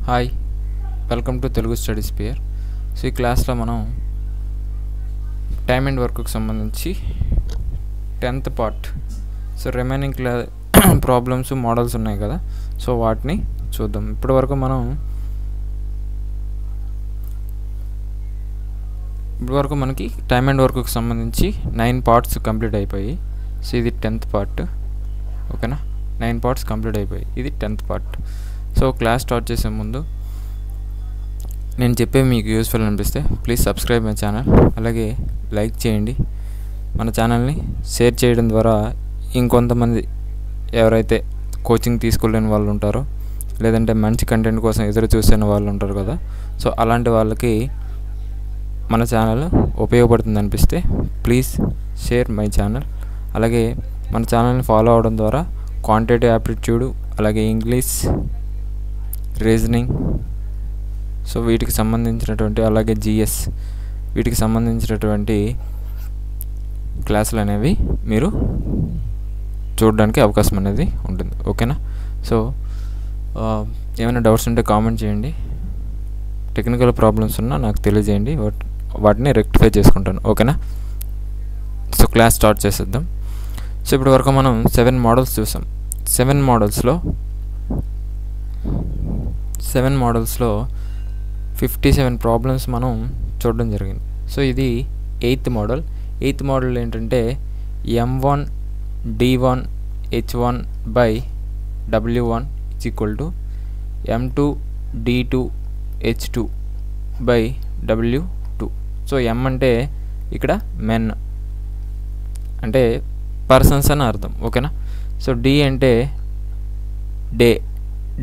Hi, welcome to Telugu study sphere. So ఈ క్లాస్లో మనం టైమ్ అండ్ వర్క్కి సంబంధించి 10th part, so remaining problems models ఉన్నాయి కదా, సో వాటిని చూద్దాం. ఇప్పటివరకు మనకి టైమ్ అండ్ వర్క్కి సంబంధించి 9 పార్ట్స్ కంప్లీట్ అయిపోయి. సో ఇది 10th పార్ట్, ఓకేనా. 9 పార్ట్స్ కంప్లీట్ అయిపోయి, ఇది 10th part. So class start చేసే ముందు నేను చెప్పే మీకు యూస్ఫుల్ అనిపిస్తే ప్లీజ్ సబ్స్క్రైబ్ మై ఛానల్, అలాగే లైక్ చేయండి. మన ఛానల్ని షేర్ చేయడం ద్వారా ఇంకొంతమంది ఎవరైతే కోచింగ్ తీసుకోలేని వాళ్ళు ఉంటారో, లేదంటే మంచి కంటెంట్ కోసం ఎదురు చూసే వాళ్ళు ఉంటారు కదా, సో అలాంటి వాళ్ళకి మన ఛానల్ ఉపయోగపడుతుంది అనిపిస్తే ప్లీజ్ షేర్ మై ఛానల్. అలాగే మన ఛానల్ని ఫాలో అవడం ద్వారా క్వాంటిటేటివ్ యాప్టిట్యూడ్, అలాగే ఇంగ్లీష్, రీజనింగ్, సో వీటికి సంబంధించినటువంటి, అలాగే జిఎస్, వీటికి సంబంధించినటువంటి క్లాసులు అనేవి మీరు చూడడానికి అవకాశం అనేది ఉంటుంది, ఓకేనా. సో ఏమైనా డౌట్స్ ఉంటే కామెంట్ చేయండి, టెక్నికల్ ప్రాబ్లమ్స్ ఉన్నా నాకు తెలియజేయండి, వాటిని రెక్టిఫై చేసుకుంటాను, ఓకేనా. సో క్లాస్ స్టార్ట్ చేసేద్దాం. సో ఇప్పటి వరకు మనం 7 మోడల్స్ చూసాం. 7 మోడల్స్లో 57 ప్రాబ్లమ్స్ మనం చూడడం జరిగింది. సో ఇది 8th మోడల్. 8th మోడల్ ఏంటంటే M1 D1 H1 by W1 is equal to M2 D2 H2 by W2. So M అంటే ఇక్కడ మెన్ అంటే పర్సన్స్ అని అర్థం, ఓకేనా. సో D అంటే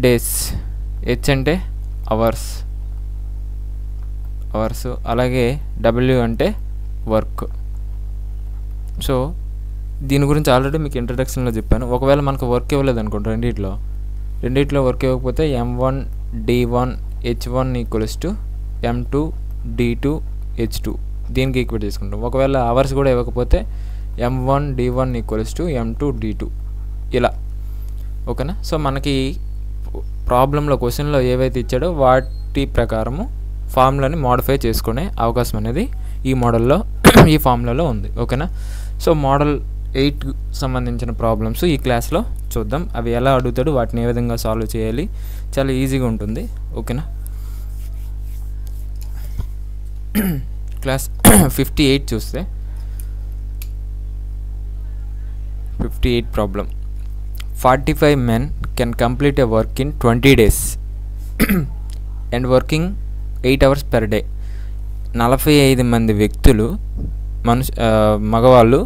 డేస్, H అంటే అవర్స్, అలాగే W అంటే వర్క్. సో దీని గురించి ఆల్రెడీ మీకు ఇంట్రడక్షన్లో చెప్పాను. ఒకవేళ మనకు వర్క్ ఇవ్వలేదు అనుకోండి, రెండిట్లో వర్క్ ఇవ్వకపోతే M1 D1 H1 equals to M2 D2 H2, దీనికి ఈక్వేట్ చేసుకుంటాం. ఒకవేళ అవర్స్ కూడా ఇవ్వకపోతే M1 D1 equals to M2 D2, ఇలా, ఓకేనా. సో మనకి ప్రాబ్లంలో, క్వశ్చన్లో ఏవైతే ఇచ్చాడో వాటి ప్రకారము ఫార్ములాని మోడిఫై చేసుకునే అవకాశం అనేది ఈ మోడల్లో, ఈ ఫార్ములాలో ఉంది, ఓకేనా. సో మోడల్ 8 సంబంధించిన ప్రాబ్లమ్స్ ఈ క్లాస్లో చూద్దాం. అవి ఎలా అడుగుతాడు, వాటిని ఏ విధంగా సాల్వ్ చేయాలి, చాలా ఈజీగా ఉంటుంది, ఓకేనా. క్లాస్ 58 చూస్తే 58 problem. 45 men can complete a work in 20 days and working 8 hours per day. 45 మంది వ్యక్తులు, మగవాళ్ళు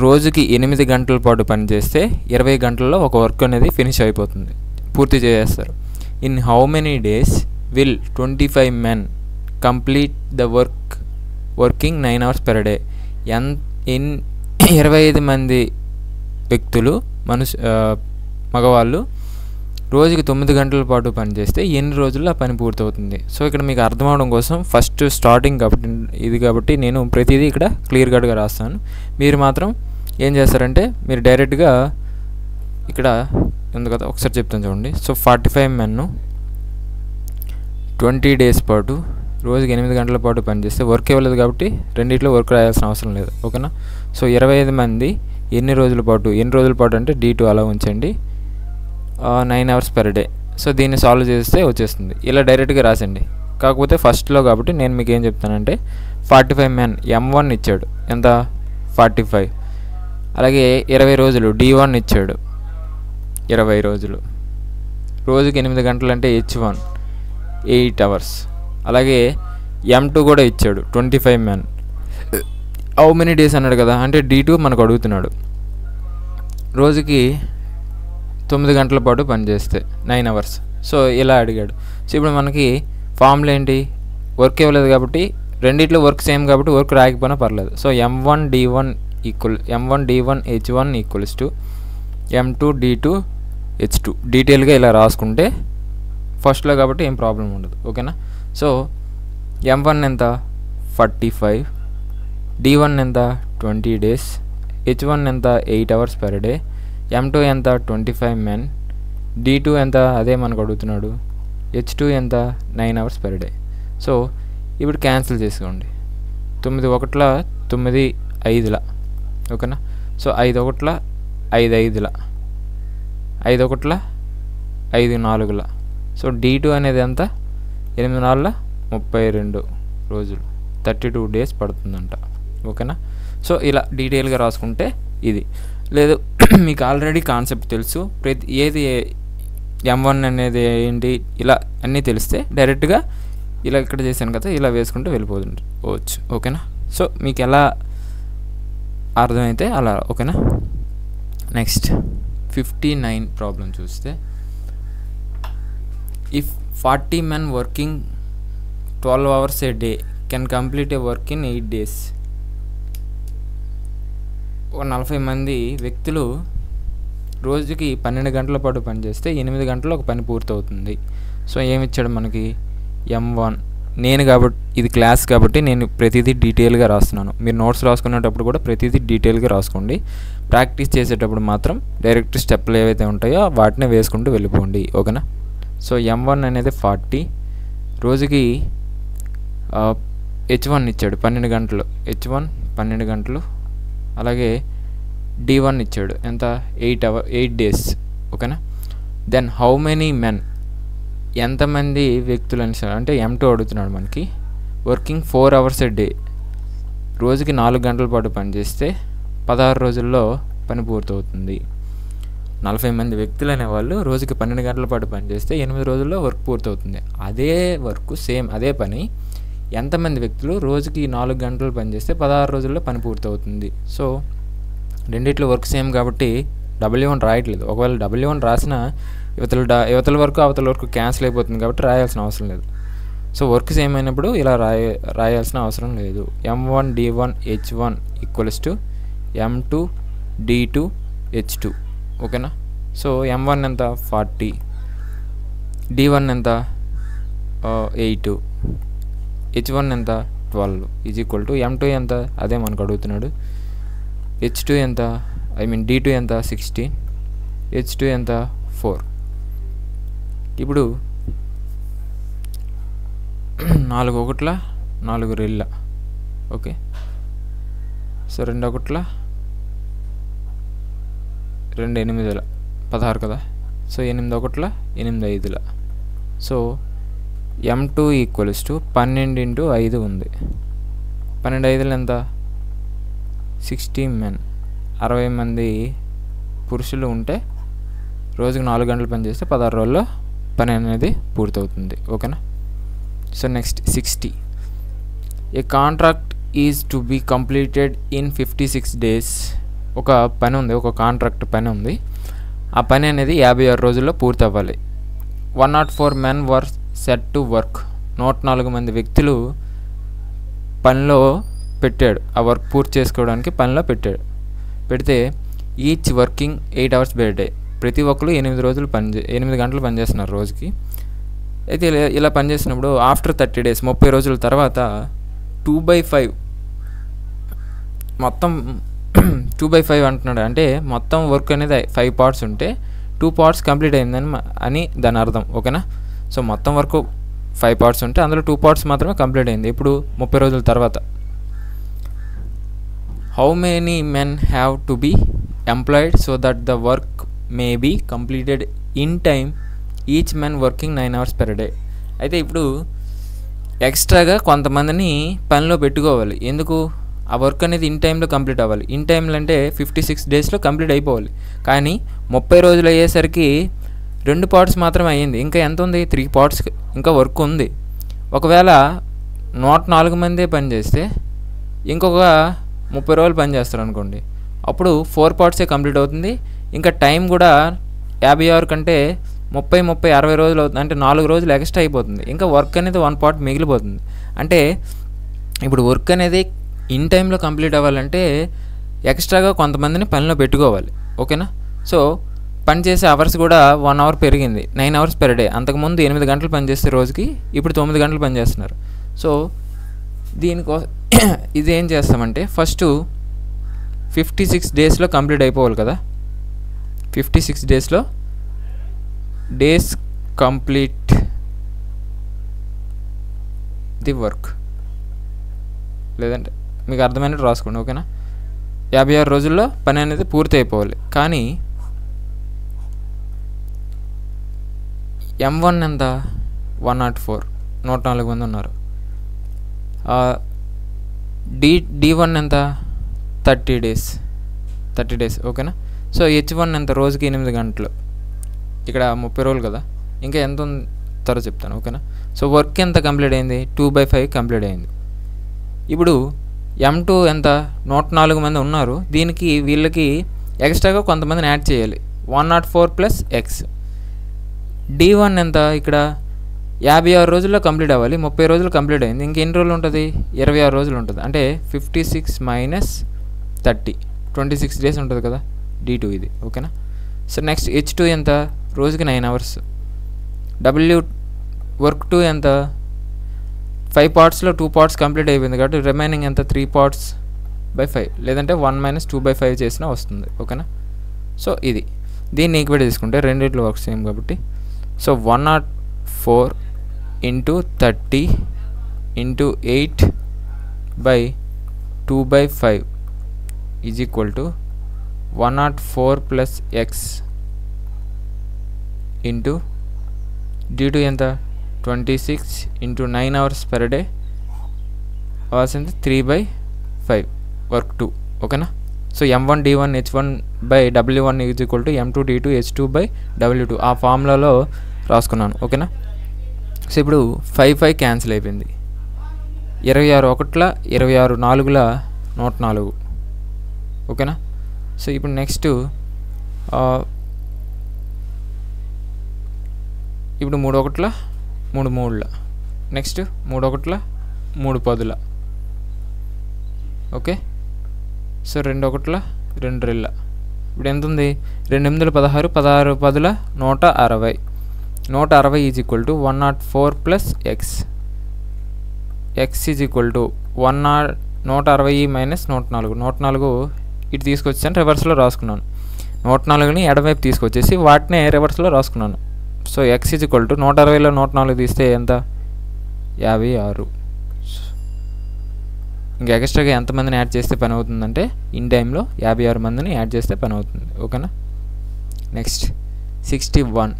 రోజుకి 8 గంటల పాటు పనిచేస్తే 20 గంటల్లో ఒక వర్క్ అనేది ఫినిష్ అయిపోతుంది, పూర్తి చేసేస్తారు. In how many days will 25 men complete the working 9 hours per day? 25 మంది వ్యక్తులు, మగవాళ్ళు రోజుకి 9 గంటల పాటు పనిచేస్తే ఎన్ని రోజుల్లో ఆ పని పూర్తవుతుంది? సో ఇక్కడ మీకు అర్థం అవడం కోసం ఫస్ట్ స్టార్టింగ్ కాబట్టి నేను ప్రతిదీ ఇక్కడ క్లియర్ కట్గా రాస్తాను. మీరు మాత్రం ఏం చేస్తారంటే మీరు డైరెక్ట్గా ఇక్కడ ఉంది కదా, ఒకసారి చెప్తాను చూడండి. సో 45 men 20 days పాటు రోజుకి 8 గంటల పాటు పనిచేస్తే వర్క్ ఇవ్వలేదు కాబట్టి రెండిట్లో వర్క్ రాయాల్సిన అవసరం లేదు, ఓకేనా. సో 25 మంది ఎన్ని రోజుల పాటు అంటే D2 అలా ఉంచండి, 9 hours per day. సో దీన్ని సాల్వ్ చేస్తే వచ్చేస్తుంది, ఇలా డైరెక్ట్గా రాసండి. కాకపోతే ఫస్ట్లో కాబట్టి నేను మీకు ఏం చెప్తానంటే 45 men M1 ఇచ్చాడు, ఎంత 45, అలాగే 20 రోజులు D1 ఇచ్చాడు, 20 రోజులు, రోజుకి 8 గంటలు అంటే H1 8 hours, అలాగే M2 కూడా ఇచ్చాడు 25 men. హౌ మెనీ డేస్ అన్నాడు కదా, అంటే D2 మనకు అడుగుతున్నాడు. రోజుకి 9 గంటల పాటు పనిచేస్తే 9 hours, సో ఇలా అడిగాడు. సో ఇప్పుడు మనకి ఫార్ములా ఏంటి, వర్క్ ఇవ్వలేదు కాబట్టి రెండిట్లో వర్క్ సేమ్ కాబట్టి వర్క్ రాకపోయినా పర్లేదు. So M1 D1 H1 equals to M2 D2 H2, డీటెయిల్గా ఇలా రాసుకుంటే ఫస్ట్లో కాబట్టి ఏం ప్రాబ్లం ఉండదు, ఓకేనా. సో M1 ఎంత 45, D1 ఎంత 20 days, H1 ఎంత 8 hours per day, M2 ఎంత 25 men, D2 ఎంత అదే మనకు అడుగుతున్నాడు H2 ఎంత 9 hours per day. సో ఇప్పుడు క్యాన్సిల్ చేసుకోండి. 9 ఒకట్ల 9 5ల ఓకేనా. సో 5 ఒకట్ల 5 5ల 5 ఒకట్ల 5 4ల. సో D2 అనేది ఎంత 8 4ల 32 రోజులు 32 days పడుతుందంట ఓకేనా. సో ఇలా డీటెయిల్గా రాసుకుంటే ఇది లేదు మీకు ఆల్రెడీ కాన్సెప్ట్ తెలుసు, ప్రతి ఏది M1 అనేది ఏంటి ఇలా అన్నీ తెలిస్తే డైరెక్ట్గా ఇలా ఇక్కడ చేశాను కదా ఇలా వేసుకుంటూ వెళ్ళిపోవచ్చు ఓకేనా. సో మీకు ఎలా అర్థమైతే అలా ఓకేనా. నెక్స్ట్ 59 ప్రాబ్లం చూస్తే, if 40 men working 12 hours a day can complete a work in 8 days. 40 మంది వ్యక్తులు రోజుకి 12 గంటల పాటు పనిచేస్తే 8 గంటల్లో ఒక పని పూర్తవుతుంది. సో ఏమిచ్చాడు మనకి M1. నేను కాబట్టి ఇది క్లాస్ కాబట్టి నేను ప్రతిదీ డీటెయిల్గా రాస్తున్నాను. మీరు నోట్స్ రాసుకునేటప్పుడు కూడా ప్రతిదీ డీటెయిల్గా రాసుకోండి. ప్రాక్టీస్ చేసేటప్పుడు మాత్రం డైరెక్ట్ స్టెప్లు ఏవైతే ఉంటాయో వాటిని వేసుకుంటూ వెళ్ళిపోండి ఓకేనా. సో M1 అనేది 40, రోజుకి H1 ఇచ్చాడు 12 గంటలు, H1 12 గంటలు. అలాగే D1 ఇచ్చాడు ఎంత 8 days ఓకేనా. దెన్ హౌ మెనీ మెన్ ఎంతమంది వ్యక్తులు అని అంటే M2 అడుగుతున్నాడు మనకి. వర్కింగ్ 4 hours a day రోజుకి 4 గంటల పాటు పనిచేస్తే 16 రోజుల్లో పని పూర్తవుతుంది. 40 మంది వ్యక్తులు అనేవాళ్ళు రోజుకి 12 గంటల పాటు పనిచేస్తే 8 రోజుల్లో వర్క్ పూర్తవుతుంది. అదే వర్క్ సేమ్ అదే పని ఎంతమంది వ్యక్తులు రోజుకి 4 గంటలు పనిచేస్తే 16 రోజుల్లో పని పూర్తవుతుంది. సో రెండిట్లో వర్క్ సేమ్ కాబట్టి W1 రాయట్లేదు. ఒకవేళ W1 రాసినా యువతల వరకు అవతల వరకు క్యాన్సిల్ అయిపోతుంది కాబట్టి రాయాల్సిన అవసరం లేదు. సో వర్క్ సేమ్ అయినప్పుడు ఇలా రాయాల్సిన అవసరం లేదు. M1 D1 H1 equals to M2 D2 H2 ఓకేనా. సో M1 ఎంత 40, D1 ఎంత 8, H1 ఎంత 12 ఈజ్ ఈక్వల్ టు M2 ఎంత అదే మనకు అడుగుతున్నాడు. H2 ఎంత D2 ఎంత 16, H2 ఎంత 4. ఇప్పుడు 4 ఒకట్ల 4 2 ఓకే. సో 2 ఒకట్ల 2 8 16 కదా. సో 8 ఒకట్ల 8 5. సో M2 ఈక్వల్స్ టు 12 × 5 ఉంది. 12 5 ఎంత 60 men 60 మంది పురుషులు ఉంటే రోజుకి 4 గంటలు పనిచేస్తే 16 రోజుల్లో పని అనేది పూర్తవుతుంది ఓకేనా. So next 60, a contract is to be completed in 56 days. ఒక పని ఉంది, ఒక కాంట్రాక్ట్ పని ఉంది. ఆ పని అనేది 56 రోజుల్లో పూర్తి అవ్వాలి. 104 men were set to work. 104 మంది వ్యక్తులు పనిలో పెట్టాడు, ఆ వర్క్ పూర్తి చేసుకోవడానికి పనిలో పెడితే each working 8 hours per day. ప్రతి ఒక్కరు 8 గంటలు పనిచేస్తున్నారు రోజుకి. అయితే ఇలా పనిచేసినప్పుడు ఆఫ్టర్ 30 days 30 రోజుల తర్వాత 2/5 మొత్తం 2/5 అంటున్నాడు. అంటే మొత్తం వర్క్ అనేది 5 parts ఉంటే 2 parts కంప్లీట్ అయిందని అని దాని అర్థం ఓకేనా. సో మొత్తం వర్క్ 5 parts ఉంటే అందులో 2 parts మాత్రమే కంప్లీట్ అయింది ఇప్పుడు 30 రోజుల తర్వాత. How many men have to be employed so that the work may be completed in time, each men working 9 hours per day. అయితే ఇప్పుడు ఎక్స్ట్రాగా కొంతమందిని పనిలో పెట్టుకోవాలి. ఎందుకు? ఆ వర్క్ అనేది ఇన్ టైంలో కంప్లీట్ అవ్వాలి. ఇన్ టైంలో అంటే 56 daysలో కంప్లీట్ అయిపోవాలి. కానీ 30 రోజులు అయ్యేసరికి 2 parts మాత్రమే అయ్యింది. ఇంకా ఎంత ఉంది? 3 parts ఇంకా వర్క్ ఉంది. ఒకవేళ 104 మందే పని చేస్తే ఇంకొక 30 రోజులు పని చేస్తారు అనుకోండి, అప్పుడు 4 partsే కంప్లీట్ అవుతుంది. ఇంకా టైం కూడా 56 కంటే 30 60 రోజులు అవుతుంది. అంటే 4 రోజులు ఎక్స్ట్రా అయిపోతుంది. ఇంకా వర్క్ అనేది 1 part మిగిలిపోతుంది. అంటే ఇప్పుడు వర్క్ అనేది ఇన్ టైంలో కంప్లీట్ అవ్వాలంటే ఎక్స్ట్రాగా కొంతమందిని పనిలో పెట్టుకోవాలి ఓకేనా. సో పని చేసే అవర్స్ కూడా 1 hour పెరిగింది, 9 hours per day. అంతకుముందు 8 గంటలు పనిచేస్తే రోజుకి, ఇప్పుడు 9 గంటలు పనిచేస్తున్నారు. సో దీనికోసం ఇది ఏం చేస్తామంటే ఫస్ట్ 56 daysలో కంప్లీట్ అయిపోవాలి కదా. 56 daysలో డేస్ కంప్లీట్ ది వర్క్, లేదంటే మీకు అర్థమైనట్టు రాసుకోండి. ఓకేనా, 56 రోజుల్లో పని అనేది పూర్తి అయిపోవాలి. కానీ M1 ఎంత, 104, 104 మంది ఉన్నారు. D1 ఎంత, 30 డేస్. ఓకేనా, సో H1 ఎంత, రోజుకి 8 గంటలు, ఇక్కడ 30 రోజులు కదా, ఇంకా ఎంత ఉంది తర్వాత చెప్తాను. ఓకేనా, సో వర్క్ ఎంత కంప్లీట్ అయింది, 2/5 కంప్లీట్ అయింది. ఇప్పుడు M2 ఎంత, 104 మంది ఉన్నారు. దీనికి వీళ్ళకి ఎక్స్ట్రాగా కొంతమందిని యాడ్ చేయాలి, 104 ప్లస్ X. D1 ఎంత, ఇక్కడ 56 రోజుల్లో కంప్లీట్ అవ్వాలి, 30 రోజులు కంప్లీట్ అయింది. ఇంకెన్ని రోజులు ఉంటుంది, 26 రోజులు ఉంటుంది. అంటే 56 మైనస్ 30, 26 డేస్ ఉంటుంది కదా, D2 ఇది. ఓకేనా, సో నెక్స్ట్ H2 ఎంత, రోజుకి 9 అవర్స్. వర్క్ 2 ఎంత, 5 పార్ట్స్లో 2 పార్ట్స్ కంప్లీట్ అయిపోయింది కాబట్టి రిమైనింగ్ ఎంత, 3 పార్ట్స్ బై 5, లేదంటే 1 మైనస్ 2/5 చేసినా వస్తుంది. ఓకేనా, సో ఇది దీన్ని ఈక్వేట్ తీసుకుంటే రెండిట్లో వర్క్ సేమ్ కాబట్టి, so 104 into 30 into 8 by 2/5 is equal to 104 plus X into D2 ఎంత, 26 ఇంటూ 9 అవర్స్ పర్ డే, అవర్సింది 3/5 వర్క్ 2. ఓకేనా, so M1 D1 H1 by W1 is equal to M2 D2 H2 by W2 ఆ ఫార్ములాలో రాసుకున్నాను. ఓకేనా, so ఇప్పుడు 5 cancel అయిపోయింది, 26 1 26 4 104. ఓకేనా, so ఇప్పుడు నెక్స్ట్ ఇప్పుడు 3 1 3 3, నెక్స్ట్ 3 1 3 10. Okay, so 2 1 2 2. ఇప్పుడు ఎంత ఉంది, 2 8 16, 16 10 160. 160 is equal to 104 plus X. X is equal to 160 minus 104. 104 ఇటు తీసుకొచ్చాను, రివర్స్లో రాసుకున్నాను. 104ని ఎడమవైపు తీసుకొచ్చేసి వాటినే రివర్స్లో రాసుకున్నాను. So X is equal to 160లో 104 తీస్తే ఎంత, 56. ఇంకా ఎక్స్ట్రాగా ఎంతమందిని యాడ్ చేస్తే పని అవుతుందంటే ఇన్ టైంలో 56 మందిని యాడ్ చేస్తే పని అవుతుంది. ఓకేనా, next 61.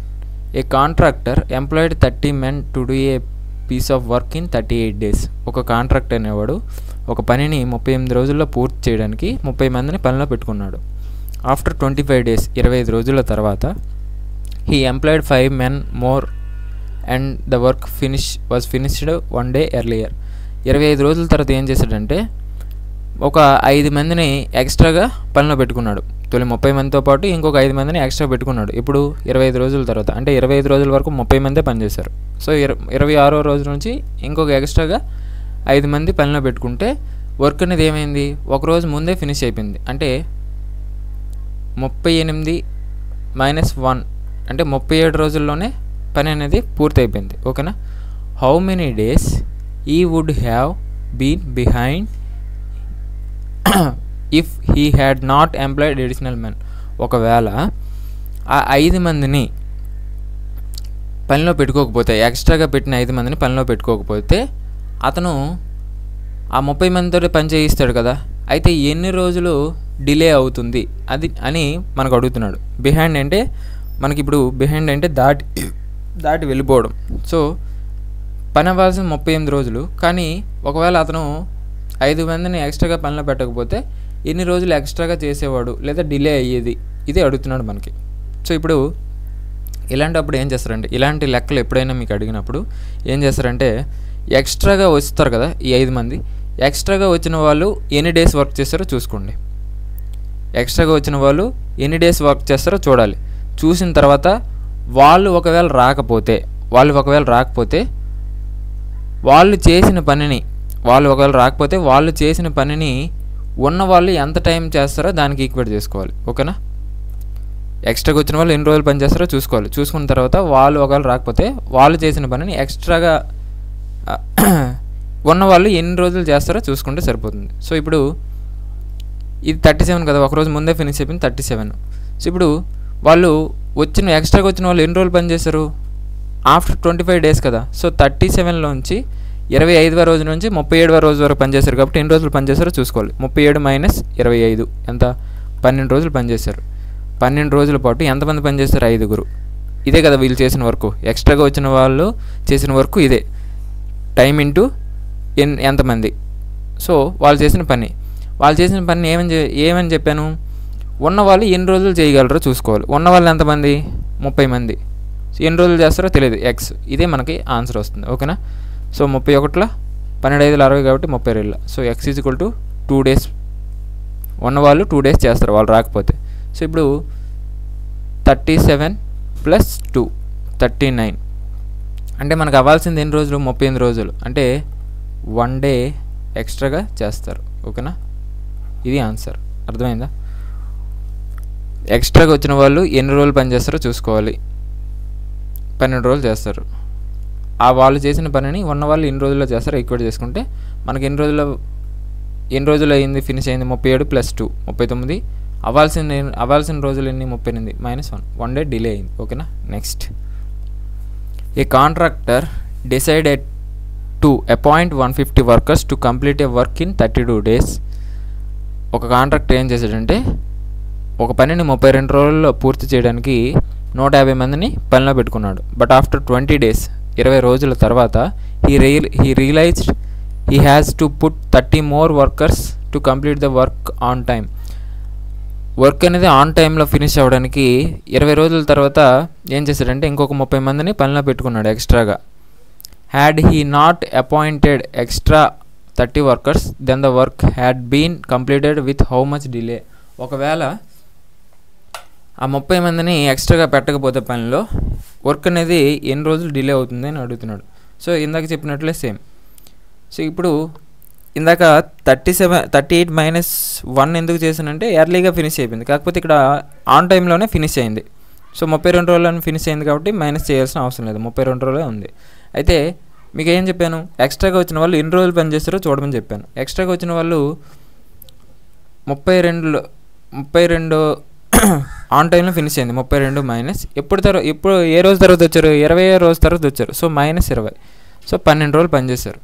A contractor employed 30 men to do a piece of work in 38 days. ఒక కాంట్రాక్టర్ అనేవాడు ఒక పనిని 38 రోజుల్లో పూర్తి చేయడానికి 30 మందిని పనిలో పెట్టుకున్నాడు. ఆఫ్టర్ 25 days 25 రోజుల తర్వాత he employed 5 men more and the work was finished 1 day earlier. 25 రోజుల తర్వాత ఏం చేశాడంటే ఒక 5 మందిని ఎక్స్ట్రాగా పనిలో పెట్టుకున్నాడు. తొలి 30 మందితో పాటు ఇంకొక 5 మందిని ఎక్స్ట్రా పెట్టుకున్నాడు. ఇప్పుడు 25 రోజుల తర్వాత, అంటే 25 రోజుల వరకు 30 మందే పనిచేశారు. సో 26వ రోజు నుంచి ఇంకొక ఎక్స్ట్రాగా 5 మంది పనిలో పెట్టుకుంటే వర్క్ అనేది ఏమైంది, ఒక రోజు ముందే ఫినిష్ అయిపోయింది. అంటే 38 మైనస్ 1 అంటే 37 రోజుల్లోనే పని అనేది పూర్తి అయిపోయింది. ఓకేనా, how many days he would have been behind if he had not employed additional men. ఒకవేళ ఆ 5 మందిని పనిలో పెట్టుకోకపోతే, ఎక్స్ట్రాగా పెట్టిన 5 మందిని పనిలో పెట్టుకోకపోతే అతను ఆ 30 మందితో పని చేయిస్తాడు కదా, అయితే ఎన్ని రోజులు డిలే అవుతుంది అది అని మనకు అడుగుతున్నాడు. బిహైండ్ అంటే మనకి ఇప్పుడు బిహైండ్ అంటే దాటి వెళ్ళిపోవడం. సో పని అవ్వాల్సిన 38 రోజులు, కానీ ఒకవేళ అతను 5 మందిని ఎక్స్ట్రాగా పనిలో పెట్టకపోతే ఎన్ని రోజులు ఎక్స్ట్రాగా చేసేవాడు లేదా డిలే అయ్యేది, ఇది అడుగుతున్నాడు మనకి. సో ఇప్పుడు ఇలాంటప్పుడు ఏం చేస్తారంటే, ఇలాంటి లెక్కలు ఎప్పుడైనా మీకు అడిగినప్పుడు ఏం చేస్తారంటే, ఎక్స్ట్రాగా వస్తారు కదా ఈ 5 మంది, ఎక్స్ట్రాగా వచ్చిన వాళ్ళు ఎన్ని డేస్ వర్క్ చేస్తారో చూసుకోండి. ఎక్స్ట్రాగా వచ్చిన వాళ్ళు ఎన్ని డేస్ వర్క్ చేస్తారో చూడాలి. చూసిన తర్వాత వాళ్ళు ఒకవేళ రాకపోతే వాళ్ళు చేసిన పనిని ఉన్న వాళ్ళు ఎంత టైం చేస్తారో దానికి ఈక్వేట్ చేసుకోవాలి. ఓకేనా, ఎక్స్ట్రాగా వచ్చిన వాళ్ళు ఎన్ని రోజులు పని చేస్తారో చూసుకోవాలి. చూసుకున్న తర్వాత వాళ్ళు ఒకవేళ రాకపోతే వాళ్ళు చేసిన పనిని ఎక్స్ట్రాగా ఉన్న వాళ్ళు ఎన్ని రోజులు చేస్తారో చూసుకుంటే సరిపోతుంది. సో ఇప్పుడు ఇది 37 కదా, ఒకరోజు ముందే ఫినిష్ అయిపోయింది 37. సో ఇప్పుడు వాళ్ళు ఎక్స్ట్రాగా వచ్చిన వాళ్ళు ఎన్ని రోజులు పని చేస్తారు, ఆఫ్టర్ 25 days కదా. సో 37లోంచి 25వ రోజు నుంచి 37వ రోజు వరకు పనిచేశారు కాబట్టి ఎన్ని రోజులు పనిచేశారో చూసుకోవాలి. 37 మైనస్ 25 ఎంత? 12 రోజులు పనిచేశారు. 12 రోజుల పాటు ఎంతమంది పనిచేశారు? 5గురు. ఇదే కదా వీళ్ళు చేసిన వర్క్. ఎక్స్ట్రాగా వచ్చిన వాళ్ళు చేసిన వర్క్ ఇదే, టైం ఇంటూ ఎంతమంది. సో వాళ్ళు చేసిన పని ఏమని చెప్పాను? ఉన్నవాళ్ళు ఎన్ని రోజులు చేయగలరో చూసుకోవాలి. ఉన్నవాళ్ళు ఎంతమంది? 30 మంది. ఎన్ని రోజులు చేస్తారో తెలియదు, ఎక్స్. ఇదే మనకి ఆన్సర్ వస్తుంది. ఓకేనా? సో 31లో 12 5 60 కాబట్టి 32. So X is equal to 2 days. ఉన్నవాళ్ళు 2 days చేస్తారు వాళ్ళు రాకపోతే. సో ఇప్పుడు 37 + 2 39. అంటే మనకు అవ్వాల్సింది ఎన్ని రోజులు? 38 రోజులు. అంటే 1 day ఎక్స్ట్రాగా చేస్తారు. ఓకేనా? ఇది ఆన్సర్. అర్థమైందా? ఎక్స్ట్రాగా వచ్చిన వాళ్ళు ఎన్ని రోజులు పనిచేస్తారో చూసుకోవాలి. 12 రోజులు చేస్తారు. ఆ వాళ్ళు చేసిన పనిని ఉన్నవాళ్ళు ఎన్ని రోజుల్లో చేస్తారో ఈక్వేట్ చేసుకుంటే మనకి ఎన్ని రోజులు అయింది? ఫినిష్ అయింది 37 + 2 39. అవ్వాల్సిన రోజులు ఎన్ని? 38 - 1 day డిలే అయింది. ఓకేనా? Next, A contractor decided to appoint 150 workers to complete A work in 32 days. ఒక కాంట్రాక్టర్ ఏం చేశాడంటే ఒక పనిని 32 రోజుల్లో పూర్తి చేయడానికి 150 మందిని పనిలో పెట్టుకున్నాడు. బట్ ఆఫ్టర్ 20 days 20 రోజుల తర్వాత he realized he has to put 30 more workers to complete the work on time. Work అనేది ఆన్ టైంలో ఫినిష్ అవ్వడానికి 20 రోజుల తర్వాత ఏం చేశాడంటే ఇంకొక 30 మందిని పనిలో పెట్టుకున్నాడు ఎక్స్ట్రాగా. Had he not appointed extra 30 workers then the work had been completed with how much delay. ఒకవేళ ఆ 30 మందిని ఎక్స్ట్రాగా పెట్టకపోతే పనిలో వర్క్ అనేది ఎన్ని రోజులు డిలే అవుతుంది అని అడుగుతున్నాడు. సో ఇందాక చెప్పినట్లే సేమ్. సో ఇప్పుడు ఇందాక 38 - 1 ఎందుకు చేశానంటే ఎర్లీగా ఫినిష్ అయిపోయింది, కాకపోతే ఇక్కడ ఆన్ టైంలోనే ఫినిష్ అయింది. సో 32 రోజుల్లోనే ఫినిష్ అయింది కాబట్టి మైనస్ చేయాల్సిన అవసరం లేదు, 32 రోజులే ఉంది. అయితే మీకు ఏం చెప్పాను? ఎక్స్ట్రాగా వచ్చిన వాళ్ళు ఎన్ని రోజులు పనిచేస్తారో చూడమని చెప్పాను. ఎక్స్ట్రాగా వచ్చిన వాళ్ళు 32 ఆన్ టైంలో ఫినిష్ అయింది. 32 మైనస్ ఇప్పుడు ఏ రోజు తర్వాత వచ్చారు? 20వ రోజు తర్వాత వచ్చారు. సో -20. సో 12 రోజులు పనిచేశారు.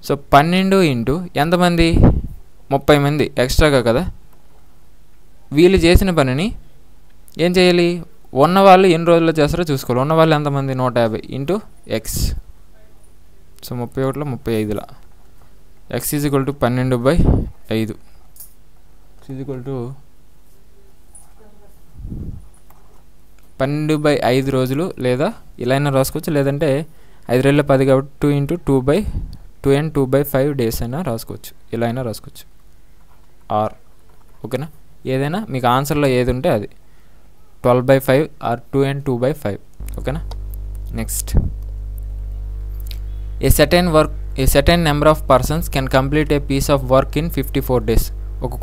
సో 12 ఇంటూ ఎంతమంది? 30 మంది ఎక్స్ట్రాగా కదా. వీళ్ళు చేసిన పనిని ఏం చేయాలి? ఉన్నవాళ్ళు ఎన్ని రోజుల్లో చేస్తారో చూసుకోవాలి. ఉన్నవాళ్ళు ఎంతమంది? 150 ఇంటూ ఎక్స్. సో 31లో 35లా X is equal to 12/5 is equal to 12/5 రోజులు, లేదా ఇలా అయినా రాసుకోవచ్చు, లేదంటే 5 2 10 కాబట్టి 2 × 2 and 2/5 days అయినా రాసుకోవచ్చు, ఇలా అయినా రాసుకోవచ్చు. ఆర్ ఓకేనా? ఏదైనా మీకు ఆన్సర్లో ఏది ఉంటే అది 12/5 ఆర్ 2 and 2/5. ఓకేనా? Next, a certain number of persons can complete a piece of work in 54 days.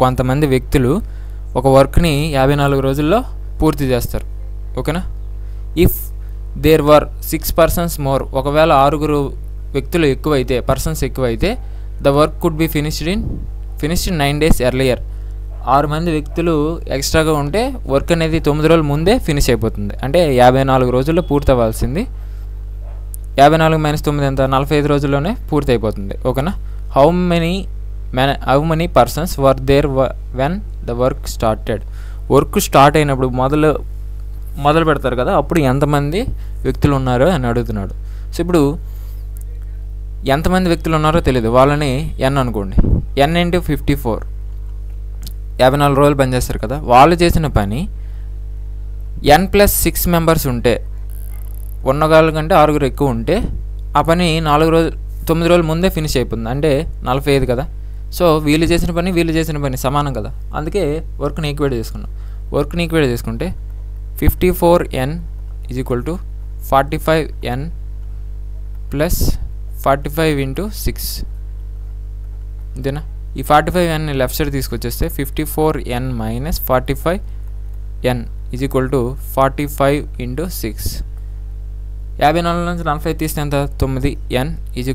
కొంతమంది వ్యక్తులు ఒక వర్క్ని 54 రోజుల్లో పూర్తి చేస్తారు. ఓకేనా? If there were 6 persons more, ఒకవేళ 6 వ్యక్తులు ఎక్కువైతే, పర్సన్స్ ఎక్కువైతే, the work could be finished in 9 days earlier. 6 మంది వ్యక్తులు ఎక్స్ట్రాగా ఉంటే వర్క్ అనేది 9 రోజుల ముందే ఫినిష్ అయిపోతుంది. అంటే 54 రోజుల్లో పూర్తి అవ్వాల్సింది 54 - 9 ఎంత? 45 రోజుల్లోనే పూర్తి అయిపోతుంది. ఓకేనా? How many persons were there when the work started. Work start అయినప్పుడు మొదలు పెడతారు కదా, అప్పుడు ఎంతమంది వ్యక్తులు ఉన్నారో అని అడుగుతున్నాడు. సో ఇప్పుడు ఎంతమంది వ్యక్తులు ఉన్నారో తెలియదు, వాళ్ళని n అనుకోండి. n × 54 54 రోజులు పనిచేస్తారు కదా. వాళ్ళు చేసిన పని n + 6 మెంబర్స్ ఉంటే, ఉన్నగాళ్ళ కంటే 6 ఎక్కువ ఉంటే ఆ పని 9 రోజుల ముందే ఫినిష్ అయిపోతుంది. అంటే 45 కదా. సో వీళ్ళు చేసిన పని సమానం కదా, అందుకే వర్క్ని ఈక్వేట్ చేసుకున్నాం. వర్క్ని ఈక్వేట్ చేసుకుంటే 54n = 45n + 45 × 6. అంతేనా? ఈ 45n left side తీసుకొచ్చేస్తే 54n - 45n = 45 × 6. 54 నుంచి 45 తీస్తే ఎంత? 9n =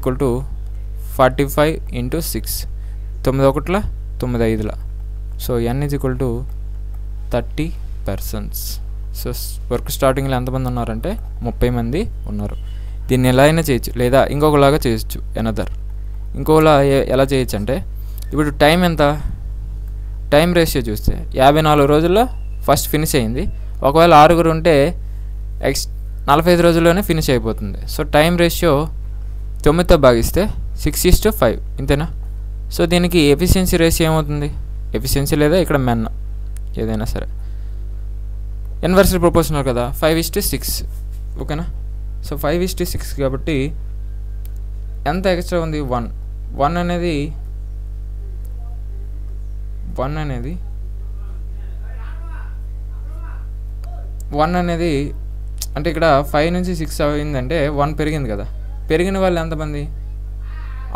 45 × 6. 9 1 9 5. So n = 30 persons. So work స్టార్టింగ్లో ఎంతమంది ఉన్నారంటే 30 మంది ఉన్నారు. దీన్ని ఎలా అయినా చేయొచ్చు, లేదా ఇంకొకలాగా చేయొచ్చు. ఇంకోలా ఎలా చేయొచ్చు అంటే, ఇప్పుడు టైం ఎంత, టైం రేషియో చూస్తే 54 రోజుల్లో ఫస్ట్ ఫినిష్ అయింది. ఒకవేళ 6 ఉంటే 45 రోజుల్లోనే ఫినిష్ అయిపోతుంది. సో టైం రేషియో 9తో భాగిస్తే 6:5, ఇంతేనా. సో దీనికి ఎఫిషియన్సీ రేషియో ఏమవుతుంది, ఎఫిషియన్సీ లేదా ఇక్కడ మెన్ ఏదైనా సరే ఇన్వర్స్లీ ప్రపోర్షనల్ కదా, 5:6, ఓకేనా. సో 5:6 కాబట్టి ఎంత ఎక్స్ట్రా ఉంది, 1 అనేది అంటే ఇక్కడ 5 నుంచి 6 అయిందంటే 1 పెరిగింది కదా. పెరిగిన వాళ్ళు ఎంతమంది,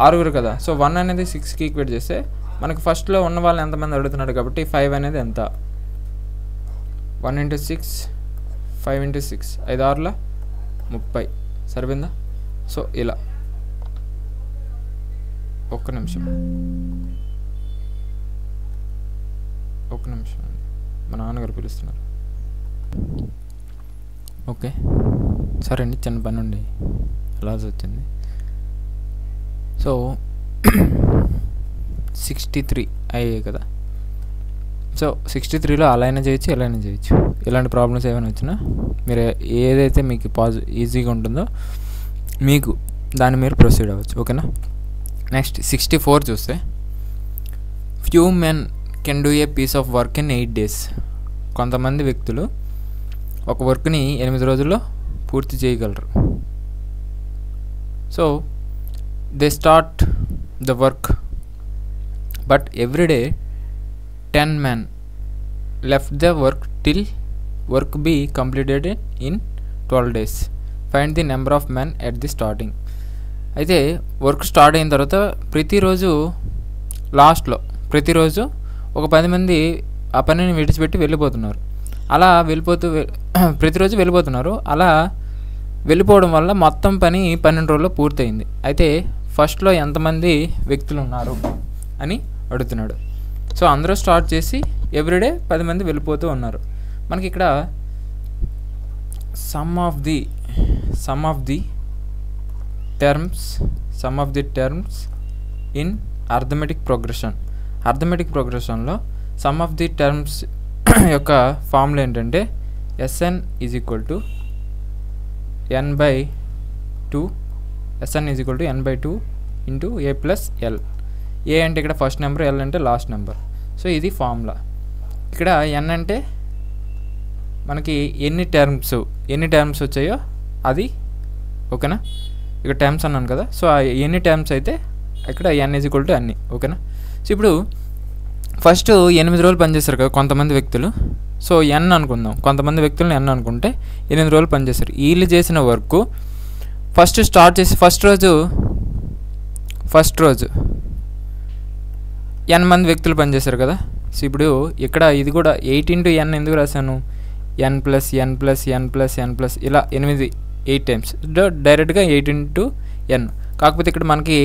6 కదా. సో 1 అనేది 6కి ఈక్వేట్ చేస్తే మనకు ఫస్ట్లో ఉన్న వాళ్ళు ఎంతమంది అడుగుతున్నాడు కాబట్టి 5 అనేది ఎంత, 1 × 6, 5 × 6, 5 6 30, సరిపోయిందా. సో ఇలా ఒక్క నిమిషం మా నాన్నగారు పిలుస్తున్నారు. ఓకే సరే అండి, చిన్న పని ఉండి అలాజ్ వచ్చింది. సో 63 అయ్యాయి కదా. సో 63లో అలా అయినా చేయొచ్చు, ఎలా అయినా చేయొచ్చు. ఇలాంటి ప్రాబ్లమ్స్ ఏమైనా వచ్చినా మీరు ఏదైతే మీకు ఈజీగా ఉంటుందో మీకు దాన్ని మీరు ప్రొసీడ్ అవ్వచ్చు, ఓకేనా. నెక్స్ట్ 64 చూస్తే, few men can do a piece of work in 8 days. కొంతమంది వ్యక్తులు ఒక వర్క్ని 8 రోజుల్లో పూర్తి చేయగలరు. So they start the work but every day 10 men left the work till work be completed in 12 days. Find the number of men at the starting. అయితే work start అయిన తర్వాత ప్రతిరోజు లాస్ట్లో ప్రతిరోజు ఒక 10 మంది ఆ పనిని విడిచిపెట్టి వెళ్ళిపోతున్నారు. అలా ప్రతిరోజు వెళ్ళిపోతున్నారు. అలా వెళ్ళిపోవడం వల్ల మొత్తం పని 12 రోజుల్లో పూర్తయింది. అయితే ఫస్ట్లో ఎంతమంది వ్యక్తులు ఉన్నారు అని అడుగుతున్నాడు. సో అందరూ స్టార్ట్ చేసి ఎవ్రీడే 10 మంది వెళ్ళిపోతూ ఉన్నారు. మనకి ఇక్కడ sum of the terms in arithmetic ప్రోగ్రెషన్లో సమ్ ఆఫ్ ది టర్మ్స్ యొక్క ఫార్ములా ఏంటంటే SN = n/2 into A + L. A అంటే ఇక్కడ ఫస్ట్ నెంబర్, L అంటే లాస్ట్ నెంబర్. సో ఇది ఫార్ములా. ఇక్కడ n అంటే మనకి ఎన్ని టర్మ్స్ వచ్చాయో అది, ఓకేనా. ఇక్కడ టర్మ్స్ అన్నాను కదా. సో ఎన్ని టర్మ్స్ అయితే ఇక్కడ n = అన్ని, ఓకేనా. సో ఇప్పుడు ఫస్ట్ 8 రోజులు పనిచేస్తారు కదా కొంతమంది వ్యక్తులు. సో n అనుకుందాం, కొంతమంది వ్యక్తులను n అనుకుంటే 8 రోజులు పనిచేస్తారు. వీళ్ళు చేసిన వర్క్ ఫస్ట్ స్టార్ట్ చేసి ఫస్ట్ రోజు n మంది వ్యక్తులు పనిచేశారు కదా. సో ఇప్పుడు ఇక్కడ ఇది కూడా 8 × n ఎందుకు రాశాను, n + ఇలా 8 టైమ్స్ డైరెక్ట్గా 8 × n. కాకపోతే ఇక్కడ మనకి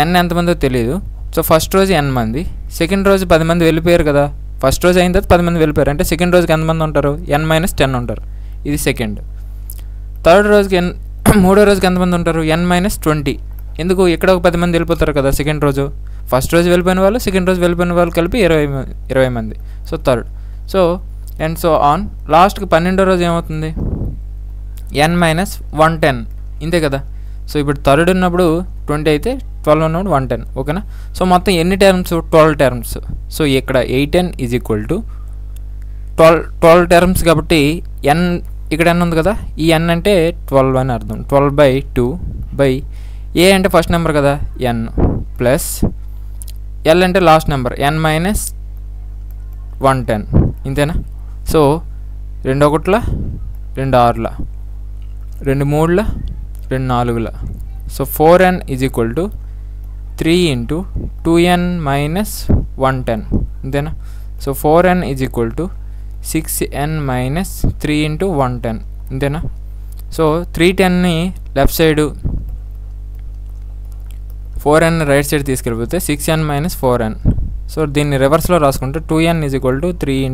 n ఎంతమందో తెలియదు. సో ఫస్ట్ రోజు n మంది, సెకండ్ రోజు 10 మంది వెళ్ళిపోయారు కదా. ఫస్ట్ రోజు అయిన తర్వాత 10 మంది వెళ్ళిపోయారు అంటే సెకండ్ రోజుకి ఎంతమంది ఉంటారు, n - 10 ఉంటారు. ఇది సెకండ్. థర్డ్ రోజుకి మూడో రోజుకి ఎంతమంది ఉంటారు, n - 20. ఎందుకు, ఇక్కడ ఒక 10 మంది వెళ్ళిపోతారు కదా సెకండ్ రోజు. ఫస్ట్ రోజు వెళ్ళిపోయిన వాళ్ళు, సెకండ్ రోజు వెళ్ళిపోయిన వాళ్ళు కలిపి 20 మంది. So third. So and so on. లాస్ట్కి 12వ రోజు ఏమవుతుంది, n - 110, ఇంతే కదా. సో ఇప్పుడు థర్డ్ ఉన్నప్పుడు 20 అయితే 12 ఉన్నప్పుడు 110, ఓకేనా. సో మొత్తం ఎన్ని టర్మ్స్, 12 టర్మ్స్. సో ఇక్కడ 8n = 12 టర్మ్స్ కాబట్టి n ఇక్కడ n ఉంది కదా, ఈ n అంటే 12 అని అర్థం. 12/2 ఏ అంటే ఫస్ట్ నెంబర్ కదా n ప్లస్ L అంటే లాస్ట్ నెంబర్ n - 110, ఇంతేనా. సో 2 1ల 2 6ల 2 3ల 2 4ల. సో 4n = 3 × 2n - 110, ఇంతేనా. సో 4n = 6n - 3 × 110, ఇంతేనా. సో 310ని left side, 4n right side తీసుకెళ్ళిపోతే 6n - 4n. సో దీన్ని రివర్స్లో రాసుకుంటే 2n = 3 ×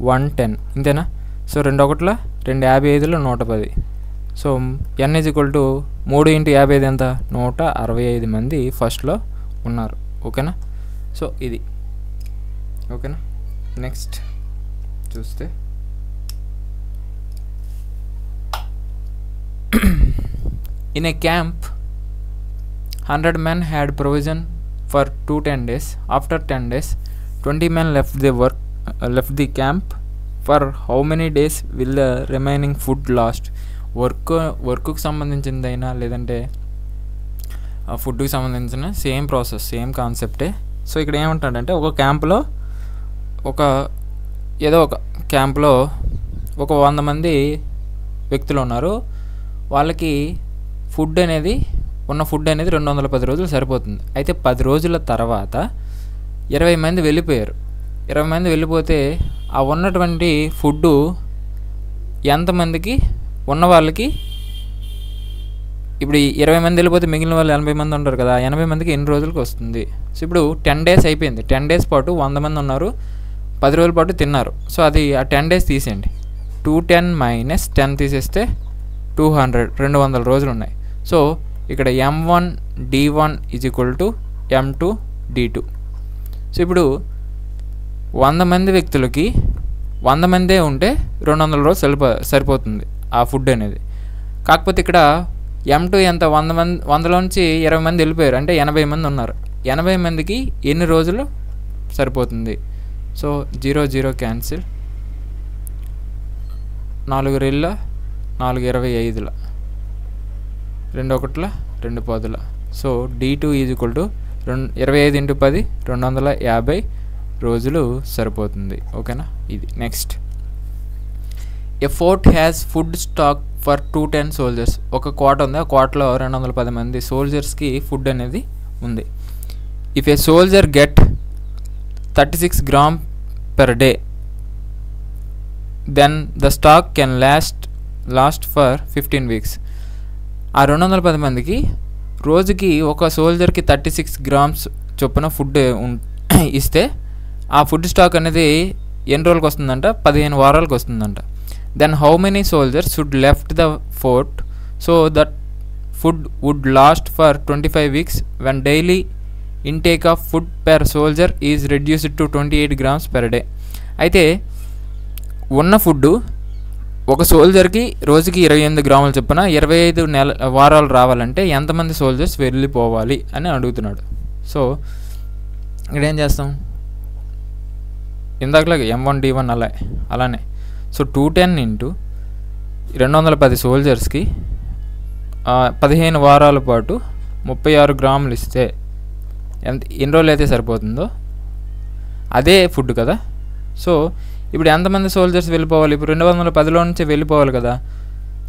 110, ఇంతేనా. సో 2 1ల 2 55ల 110. సో n = 3 × 55 ఎంత 165 మంది ఫస్ట్లో ఉన్నారు. ఓకేనా. సో ఇది ఓకేనా. నెక్స్ట్ చూస్తే in a camp 100 men had provision for 10 days. After 10 days 20 men left the camp. For how many days will the remaining food last? వర్క్కు సంబంధించిందైనా లేదంటే ఫుడ్కి సంబంధించిన సేమ్ ప్రాసెస్, సేమ్ కాన్సెప్టే. సో ఇక్కడ ఏమంటాడంటే ఒక క్యాంప్లో ఒక క్యాంప్లో ఒక 100 మంది వ్యక్తులు ఉన్నారు. వాళ్ళకి ఫుడ్ అనేది 210 రోజులు సరిపోతుంది. అయితే 10 రోజుల తర్వాత 20 మంది వెళ్ళిపోయారు. 20 మంది వెళ్ళిపోతే ఆ ఉన్నటువంటి ఫుడ్డు ఎంతమందికి ఉన్న వాళ్ళకి, ఇప్పుడు 20 మంది వెళ్ళిపోతే మిగిలిన వాళ్ళు 80 మంది ఉంటారు కదా, 80 మందికి ఎన్ని రోజులకు వస్తుంది? సో ఇప్పుడు 10 days అయిపోయింది. 10 days పాటు 100 మంది ఉన్నారు, 10 రోజుల పాటు తిన్నారు. సో అది ఆ 10 days తీసేయండి. 210 - 10 తీసేస్తే 200 రోజులు ఉన్నాయి. సో ఇక్కడ M1D1 = M2D2. సో ఇప్పుడు 100 మంది వ్యక్తులకి 100 మందే ఉంటే 200 రోజులు సరిపోతుంది ఆ ఫుడ్ అనేది. కాకపోతే ఇక్కడ M2 ఎంత 100లోంచి 20 మంది వెళ్ళిపోయారు, అంటే 80 మంది ఉన్నారు. 80 మందికి ఎన్ని రోజులు సరిపోతుంది? So 0 0 cancel, 4 రెళ్ళ 4 25, 2 1 2 10. సో D2 = 25 × 10 250 రోజులు సరిపోతుంది. ఓకేనా. ఇది next. A fort has food stock for 210 soldiers. ఒక కోట ఉంది, ఆ కోటలో 210 మంది సోల్జర్స్కి ఫుడ్ అనేది ఉంది. If A soldier get 36 grams per day, then the stock can last for 15 weeks. ఆ 210 మందికి రోజుకి ఒక సోల్జర్కి 36 grams చొప్పున ఫుడ్ ఇస్తే ఆ ఫుడ్ స్టాక్ అనేది ఎన్ని రోజులకు వస్తుందంట? 15 వారాలకు వస్తుందంట. Then how many soldiers should left the fort so that food would last for 25 weeks when daily intake of food per soldier is reduced to 28 grams per day. అయితే ఉన్న ఫుడ్ ఒక సోల్జర్కి రోజుకి 28 గ్రాములు చొప్పున 25 వారాలు రావాలంటే ఎంతమంది సోల్జర్స్ వెళ్ళిపోవాలి అని అడుగుతున్నాడు. సో ఇక్కడ ఏం చేస్తాం? ఇందాకలాగే M1D1 అలానే. సో 210 × 210 సోల్జర్స్కి 15 వారాల పాటు 36 గ్రాములు ఇస్తే ఎన్ని రోజులు అయితే సరిపోతుందో అదే ఫుడ్ కదా. సో ఇప్పుడు ఎంతమంది సోల్జర్స్ వెళ్ళిపోవాలి? ఇప్పుడు 210లో నుంచి వెళ్ళిపోవాలి కదా.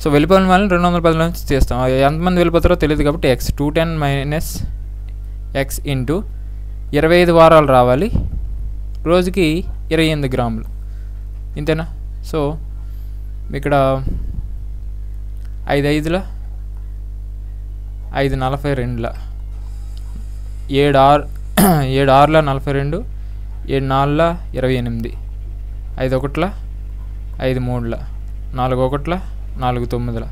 సో వెళ్ళిపోయిన వాళ్ళని 210లో నుంచి చేస్తాం. ఎంతమంది వెళ్ళిపోతారో తెలియదు కాబట్టి X 210 - X × 25 వారాలు రావాలి, రోజుకి 28 గ్రాములు, ఇంతేనా. సో ఇక్కడ 5 5 5 42, 7 6 42, 7 4 28, 5 1 5 3, 4 1 4 9.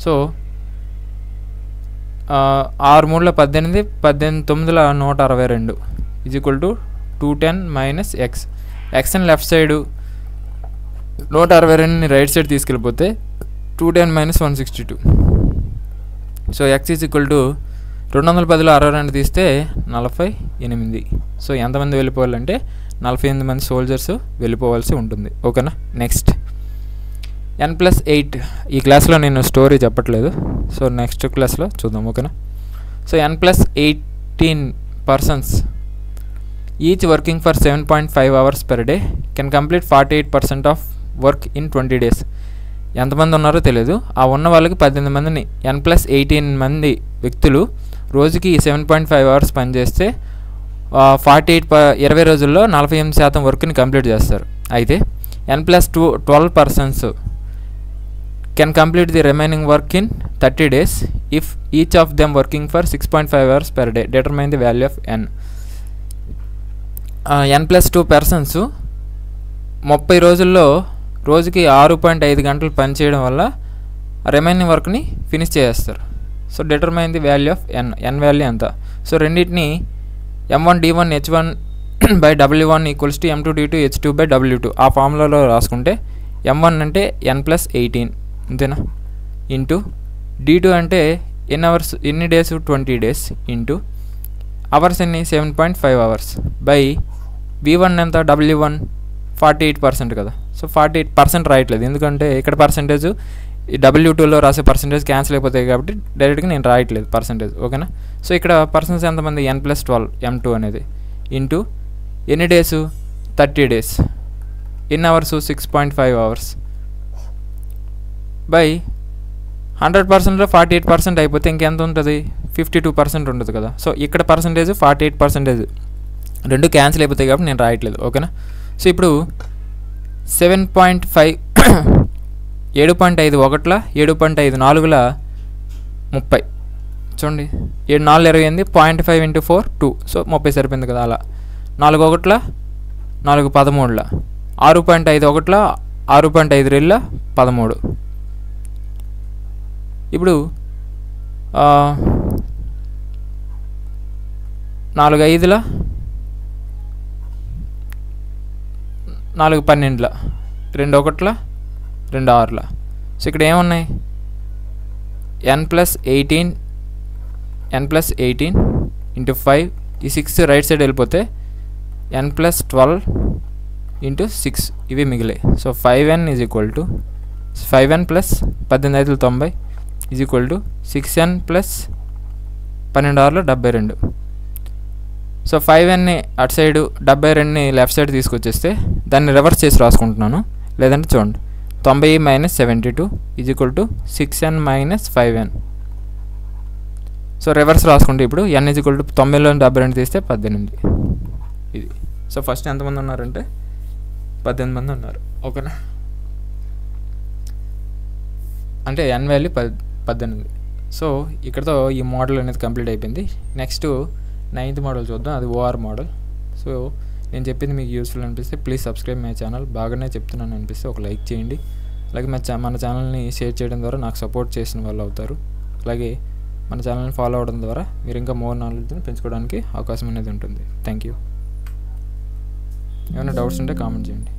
So 6 3 18, 18 9 162 = 210 - X. Xని లెఫ్ట్ సైడు 162ని రైట్ సైడ్ తీసుకెళ్ళిపోతే 210 - 162. సో X = 210లో 62 తీస్తే 48. సో ఎంతమంది వెళ్ళిపోవాలంటే 48 మంది సోల్జర్స్ వెళ్ళిపోవాల్సి ఉంటుంది. ఓకేనా. Next N+8. ఈ క్లాస్లో నేను స్టోరీ చెప్పట్లేదు, సో నెక్స్ట్ క్లాస్లో చూద్దాం. ఓకేనా. So N+18 persons each working for 7.5 hours per day can complete 48% of work in 20 days. ఎంతమంది ఉన్నారో తెలియదు, ఆ ఉన్న వాళ్ళకి 18 మందిని N+18 మంది వ్యక్తులు రోజుకి 7.5 hours పనిచేస్తే 20 రోజుల్లో 48% వర్క్ని కంప్లీట్ చేస్తారు. అయితే N+12 persons can complete the remaining work in 30 days if each of them working for 6.5 hours per day. Determine the value of N. N+2 persons 30 రోజుల్లో రోజుకి 6.5 గంటలు పనిచేయడం వల్ల రిమైనింగ్ వర్క్ని ఫినిష్ చేస్తారు. So determine the value of N value ఎంత. So రెండింటిని m1 d1 h1 by w1 equals to m2 d2 h2 by w2 ఆ ఫార్ములాలో రాసుకుంటే m1 అంటే n+18 అంతేనా, ఇంటూ d2 అంటే ఎన్ని డేస్ 20 డేస్ ఇంటూ అవర్స్ ఎన్ని 7.5 అవర్స్ బై v1 ఎంత w1 48% కదా. సో 48% రాయట్లేదు ఎందుకంటే ఇక్కడ పర్సంటేజ్ ఈ w2లో రాసే పర్సంటేజ్ క్యాన్సిల్ అయిపోతాయి కాబట్టి డైరెక్ట్గా నేను రాయట్లేదు పర్సంటేజ్. ఓకేనా. సో ఇక్కడ పర్సన్స్ ఎంతమంది n+12 m2 అనేది ఇంటూ ఎన్ని డేస్ 30 డేస్, ఎన్ని అవర్స్ 6.5 అవర్స్ బై 100%లో 48% అయిపోతే ఇంకెంత ఉంటుంది 52% ఉంటుంది కదా. సో ఇక్కడ పర్సంటేజ్ 48% రెండు క్యాన్సిల్ అయిపోతాయి కాబట్టి నేను రాయట్లేదు. ఓకేనా. సో ఇప్పుడు 7.5 7.5 ఒకట్ల 7.5 నాలుగుల 30 చూడండి 7 4 28 0.5 × 4 2 సో 30 సరిపోయింది కదా. అలా 4 ఒకట్ల 4 13ల 6.5 ఒకట్ల 6.5 2ల 13. ఇప్పుడు 4 5ల 4 12ల 2 ఒకట్ల 2 6ల. సో ఇక్కడ ఏమున్నాయి n+18 ఇంటూ 5 ఈ 6 రైట్ సైడ్ వెళ్ళిపోతే n+12 ఇంటూ 6 ఇవి మిగిలాయి. So 5n + 5n + 18 90 is equal to 6n + 12 72. So 5nని అటు సైడు 72ని లెఫ్ట్ సైడ్ తీసుకొచ్చేస్తే దాన్ని రివర్స్ చేసి రాసుకుంటున్నాను. లేదంటే చూడండి 90 - 72 is equal to 6n - 5n. So reverse రాసుకుంటే ఇప్పుడు n ఈజ్ ఈక్వల్ టు 90లో 72 తీస్తే 18 ఇది. సో ఫస్ట్ ఎంతమంది ఉన్నారంటే 18 మంది ఉన్నారు. ఓకేనా. అంటే n వాల్యూ 18. సో ఇక్కడతో ఈ మోడల్ అనేది కంప్లీట్ అయిపోయింది. నెక్స్ట్ 9th మోడల్ చూద్దాం, అది OR మోడల్. సో నేను చెప్పింది మీకు యూస్ఫుల్ అనిపిస్తే ప్లీజ్ సబ్స్క్రైబ్ మై ఛానల్. బాగానే చెప్తున్నాను అనిపిస్తే ఒక లైక్ చేయండి. అలాగే మన ఛానల్ని షేర్ చేయడం ద్వారా నాకు సపోర్ట్ చేసిన వాళ్ళు అవుతారు. అలాగే మన ఛానల్ని ఫాలో అవడం ద్వారా మీరు ఇంకా మోర్ నాలెడ్జ్ని పెంచుకోవడానికి అవకాశం అనేది ఉంటుంది. Thank you. ఏమైనా డౌట్స్ ఉంటే కామెంట్ చేయండి.